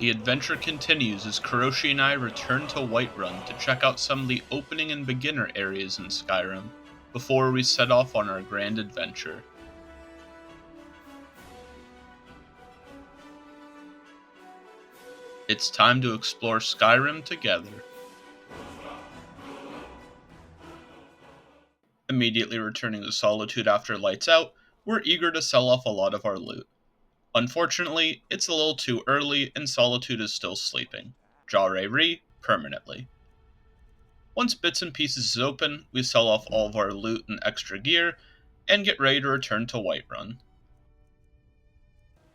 The adventure continues as Kuroshi and I return to Whiterun to check out some of the opening and beginner areas in Skyrim, before we set off on our grand adventure. It's time to explore Skyrim together. Immediately returning to Solitude after lights out, we're eager to sell off a lot of our loot. Unfortunately, it's a little too early and Solitude is still sleeping. Jarre-Ri, permanently. Once Bits and Pieces is open, we sell off all of our loot and extra gear, and get ready to return to Whiterun.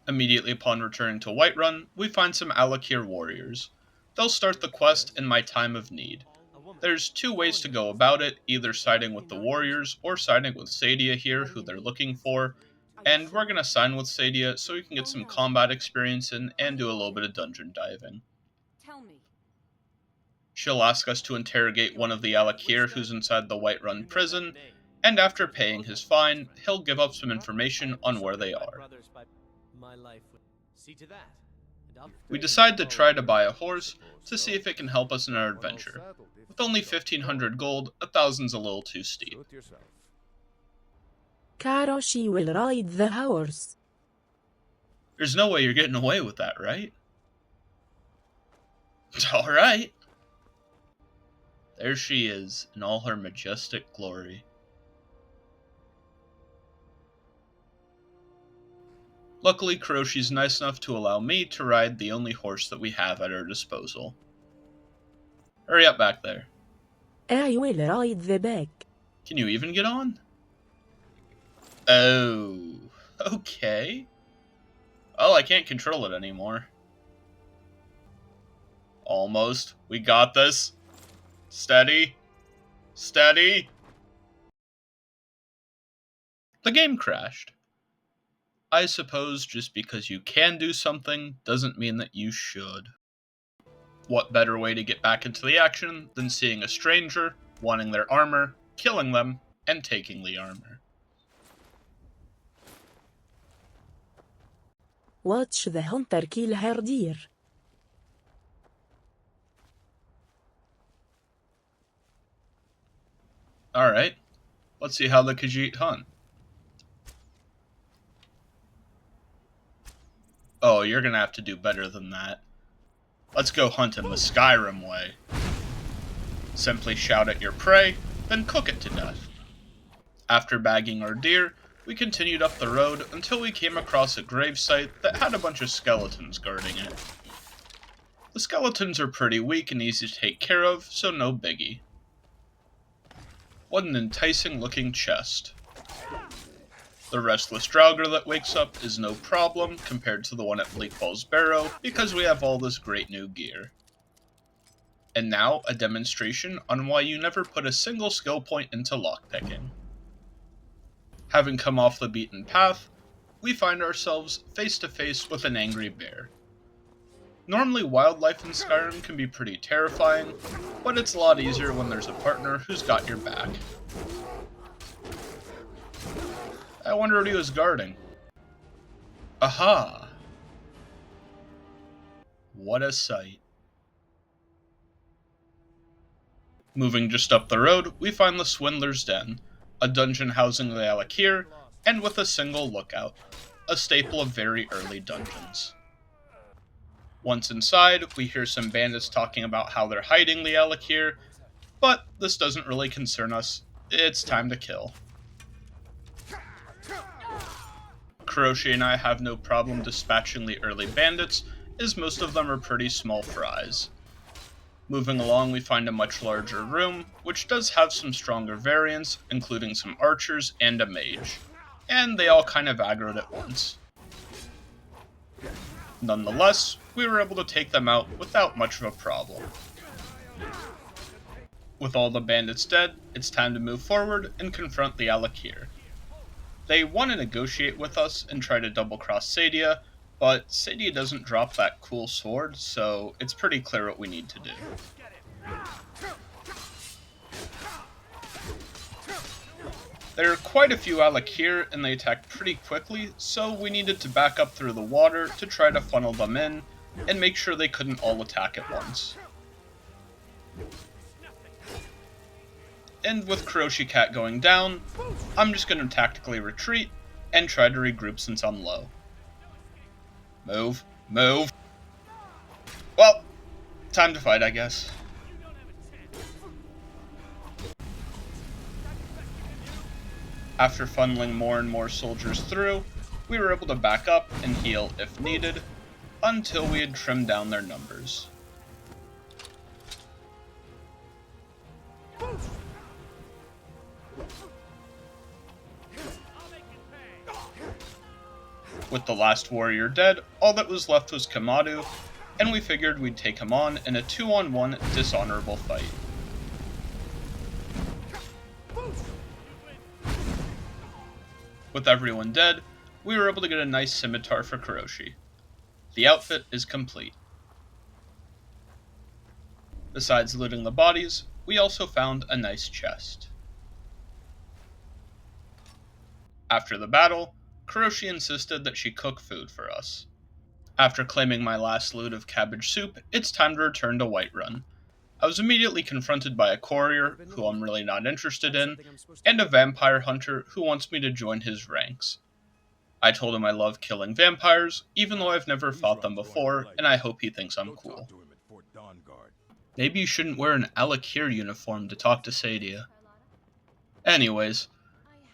Immediately upon returning to Whiterun, we find some Alakir warriors. They'll start the quest in my time of need. There's two ways to go about it, either siding with the warriors or siding with Sadia here, who they're looking for, and we're going to sign with Sadia so we can get some combat experience in and do a little bit of dungeon diving. She'll ask us to interrogate one of the Alakir who's inside the Whiterun prison, and after paying his fine, he'll give up some information on where they are. We decide to try to buy a horse to see if it can help us in our adventure. With only 1,500 gold, 1,000's a little too steep. Kuroshi will ride the horse. There's no way you're getting away with that, right? Alright. There she is, in all her majestic glory. Luckily, Kuroshi's nice enough to allow me to ride the only horse that we have at our disposal. Hurry up back there. I will ride the back. Can you even get on? Oh, okay. Oh, I can't control it anymore. Almost. We got this. Steady. Steady. The game crashed. I suppose just because you can do something doesn't mean that you should. What better way to get back into the action than seeing a stranger, wanting their armor, killing them, and taking the armor. Watch the hunter kill her deer. Alright, let's see how the Khajiit hunt. Oh, you're gonna have to do better than that. Let's go hunting the Skyrim way. Simply shout at your prey, then cook it to death. After bagging our deer, we continued up the road until we came across a gravesite that had a bunch of skeletons guarding it. The skeletons are pretty weak and easy to take care of, so no biggie. What an enticing looking chest. The restless Draugr that wakes up is no problem compared to the one at Bleakfall's Barrow because we have all this great new gear. And now, a demonstration on why you never put a single skill point into lockpicking. Having come off the beaten path, we find ourselves face to face with an angry bear. Normally wildlife in Skyrim can be pretty terrifying, but it's a lot easier when there's a partner who's got your back. I wonder what he was guarding. Aha! What a sight. Moving just up the road, we find the Swindler's Den, a dungeon housing the Alakir, and with a single lookout, a staple of very early dungeons. Once inside, we hear some bandits talking about how they're hiding the Alakir, but this doesn't really concern us. It's time to kill. Kuroshi and I have no problem dispatching the early bandits, as most of them are pretty small fries. Moving along, we find a much larger room, which does have some stronger variants, including some archers and a mage. And they all kind of aggroed at once. Nonetheless, we were able to take them out without much of a problem. With all the bandits dead, it's time to move forward and confront the Alakir. They want to negotiate with us and try to double-cross Sadia, but Sadia doesn't drop that cool sword, so it's pretty clear what we need to do. There are quite a few Alakir, and they attack pretty quickly, so we needed to back up through the water to try to funnel them in, and make sure they couldn't all attack at once. And with Kuroshi Cat going down, I'm just going to tactically retreat and try to regroup since I'm low. Move. Move. Well, time to fight, I guess. After funneling more and more soldiers through, we were able to back up and heal if needed, until we had trimmed down their numbers. With the last warrior dead, all that was left was Kamadu, and we figured we'd take him on in a 2-on-1 dishonorable fight. With everyone dead, we were able to get a nice scimitar for Kuroshi. The outfit is complete. Besides looting the bodies, we also found a nice chest. After the battle, Kuroshi insisted that she cook food for us. After claiming my last loot of cabbage soup, it's time to return to Whiterun. I was immediately confronted by a courier, who I'm really not interested in, and a vampire hunter who wants me to join his ranks. I told him I love killing vampires, even though I've never fought them before, and I hope he thinks I'm cool. Maybe you shouldn't wear an Alakir uniform to talk to Sadia. Anyways,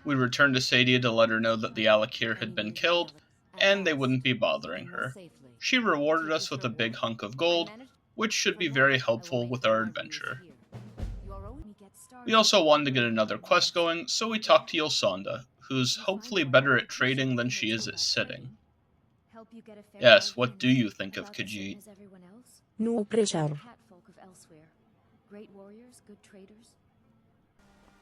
we returned to Sadia to let her know that the Alakir had been killed, and they wouldn't be bothering her. She rewarded us with a big hunk of gold, which should be very helpful with our adventure. We also wanted to get another quest going, so we talked to Yolsonda, who's hopefully better at trading than she is at sitting. Yes, what do you think of Khajiit? No pressure.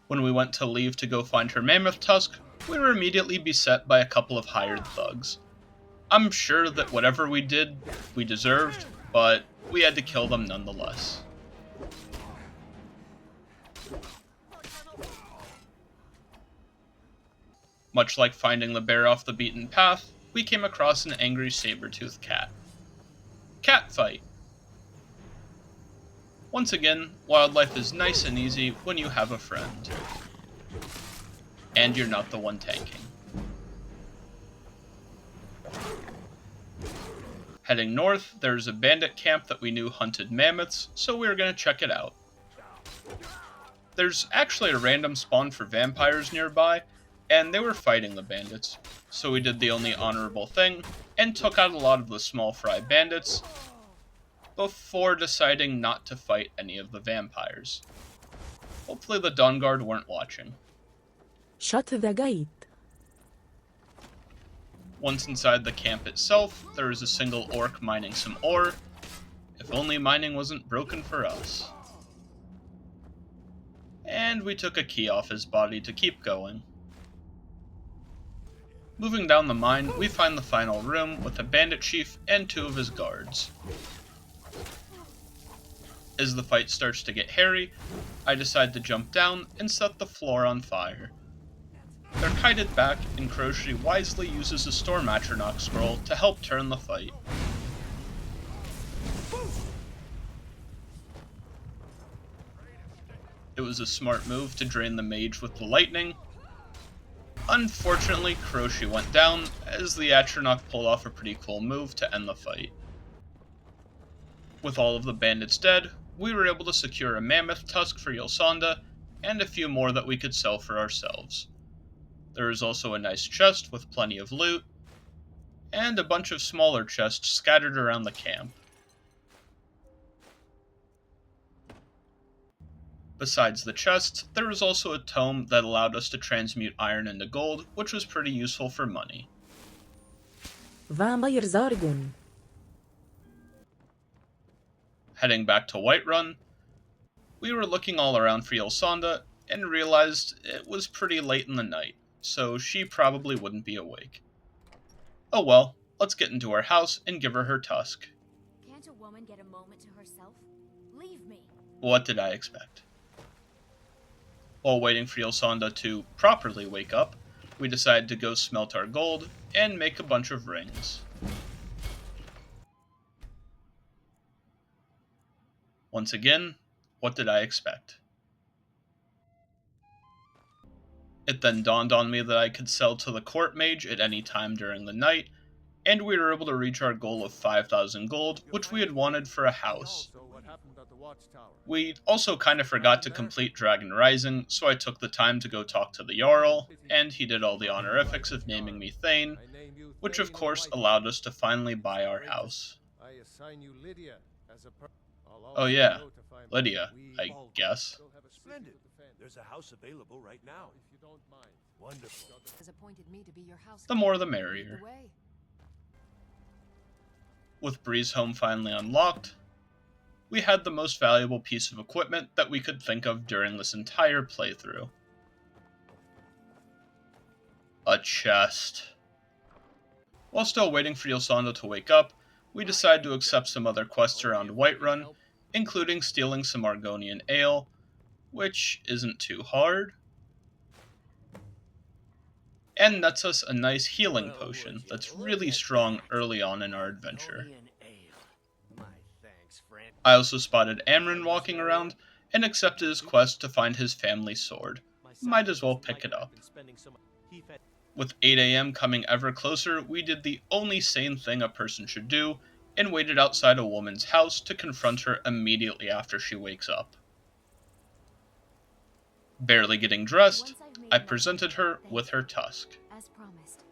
When we went to leave to go find her Mammoth Tusk, we were immediately beset by a couple of hired thugs. I'm sure that whatever we did, we deserved, but we had to kill them nonetheless. Much like finding the bear off the beaten path, we came across an angry saber-toothed cat. Cat fight! Once again, wildlife is nice and easy when you have a friend. And you're not the one tanking. Heading north, there's a bandit camp that we knew hunted mammoths, so we were going to check it out. There's actually a random spawn for vampires nearby, and they were fighting the bandits, so we did the only honorable thing, and took out a lot of the small fry bandits, before deciding not to fight any of the vampires. Hopefully the Dawnguard weren't watching. Shut the gate. Once inside the camp itself, there is a single orc mining some ore. If only mining wasn't broken for us. And we took a key off his body to keep going. Moving down the mine, we find the final room with a bandit chief and 2 of his guards. As the fight starts to get hairy, I decide to jump down and set the floor on fire. They're kited back, and Kuroshi wisely uses a Storm Atronach scroll to help turn the fight. It was a smart move to drain the mage with the lightning. Unfortunately, Kuroshi went down, as the Atronach pulled off a pretty cool move to end the fight. With all of the bandits dead, we were able to secure a Mammoth Tusk for Yolsonda, and a few more that we could sell for ourselves. There is also a nice chest with plenty of loot, and a bunch of smaller chests scattered around the camp. Besides the chests, there was also a tome that allowed us to transmute iron into gold, which was pretty useful for money. Vampire Zargon. Heading back to Whiterun, we were looking all around for Yolsonda and realized it was pretty late in the night, so she probably wouldn't be awake. Oh well, let's get into her house and give her her tusk. Can't a woman get a moment to herself? Leave me. What did I expect? While waiting for Yolsonda to properly wake up, we decided to go smelt our gold and make a bunch of rings. Once again, what did I expect? It then dawned on me that I could sell to the court mage at any time during the night, and we were able to reach our goal of 5,000 gold, which we had wanted for a house. We also kind of forgot to complete Dragon Rising, so I took the time to go talk to the Jarl, and he did all the honorifics of naming me Thane, which of course allowed us to finally buy our house. Oh yeah, Lydia, I guess. Splendid. There's a house available right now. If you don't mind. Wonderful. Has appointed me to be your house. The more the Lead merrier. the way. With Bree's home finally unlocked, we had the most valuable piece of equipment that we could think of during this entire playthrough. A chest. While still waiting for Ylsanda to wake up, we decided to accept some other quests around Whiterun, including stealing some Argonian ale, which isn't too hard, and nets us a nice healing potion that's really strong early on in our adventure. I also spotted Amren walking around and accepted his quest to find his family sword. Might as well pick it up. With 8 AM coming ever closer, we did the only sane thing a person should do and waited outside a woman's house to confront her immediately after she wakes up. Barely getting dressed, I presented her with her tusk. As promised.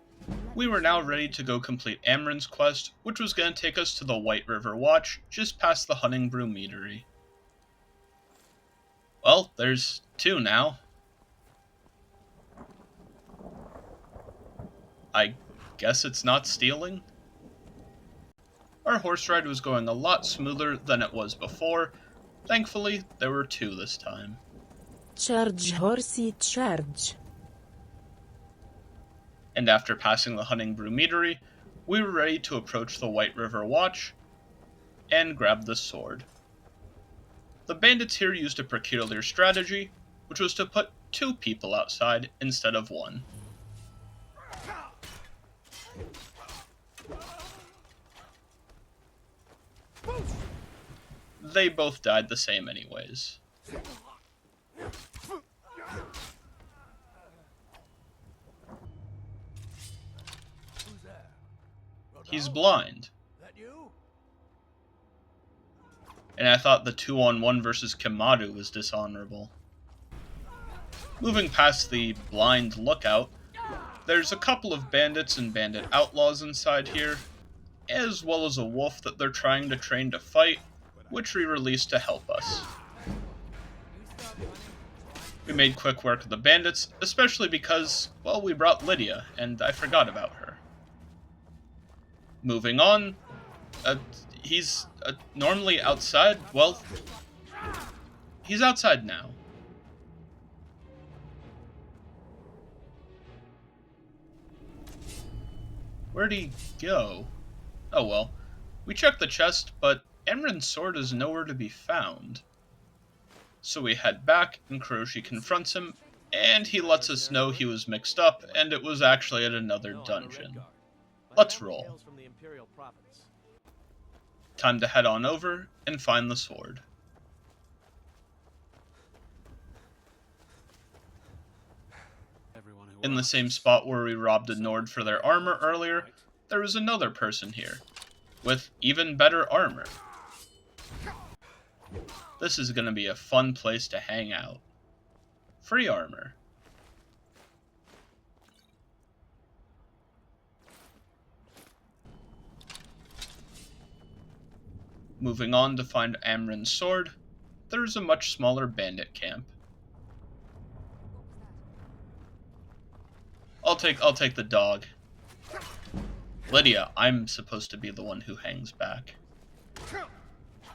We were now ready to go complete Amren's quest, which was going to take us to the White River Watch, just past the Hunting Brew Meadery. Well, there's 2 now. I guess it's not stealing? Our horse ride was going a lot smoother than it was before. Thankfully, there were 2 this time. Charge, horsey, charge. And after passing the Hunting Brew Meadery, we were ready to approach the White River Watch and grab the sword. The bandits here used a peculiar strategy, which was to put 2 people outside instead of 1. They both died the same anyways. He's blind. And I thought the 2-on-1 versus Kimadu was dishonorable. Moving past the blind lookout, there's a couple of bandits and bandit outlaws inside here, as well as a wolf that they're trying to train to fight, which we released to help us. We made quick work of the bandits, especially because, well, we brought Lydia, and I forgot about her. Moving on, he's normally outside. Well, he's outside now. Where'd he go? Oh well. We checked the chest, but Amren's sword is nowhere to be found. So we head back, and Kuroshi confronts him, and he lets us know he was mixed up, and it was actually at another dungeon. Let's roll. Time to head on over and find the sword. In the same spot where we robbed a Nord for their armor earlier, there was another person here, with even better armor. This is going to be a fun place to hang out. Free armor. Moving on to find Amren's sword, there is a much smaller bandit camp. I'll take the dog. Lydia, I'm supposed to be the one who hangs back.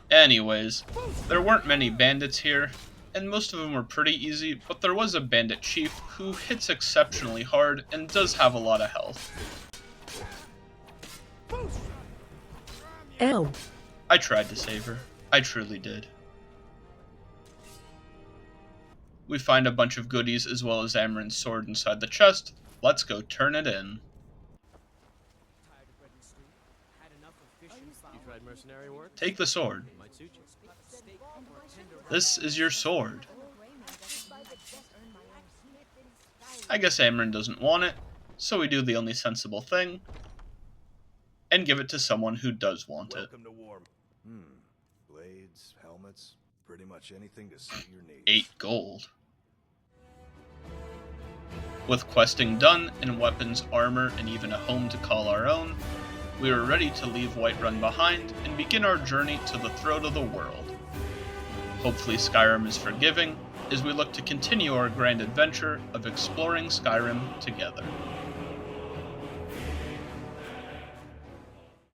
Anyways, there weren't many bandits here, and most of them were pretty easy, but there was a bandit chief who hits exceptionally hard and does have a lot of health. Ow. I tried to save her. I truly did. We find a bunch of goodies as well as Amren's sword inside the chest. Let's go turn it in. You tried mercenary work? Take the sword. Might suit you. This is your sword. I guess Amren doesn't want it, so we do the only sensible thing and give it to someone who does want it. Welcome to War. Blades, helmets, pretty much anything to suit your needs. 8 gold. With questing done and weapons, armor, and even a home to call our own, we are ready to leave Whiterun behind and begin our journey to the throat of the world. Hopefully Skyrim is forgiving as we look to continue our grand adventure of exploring Skyrim together.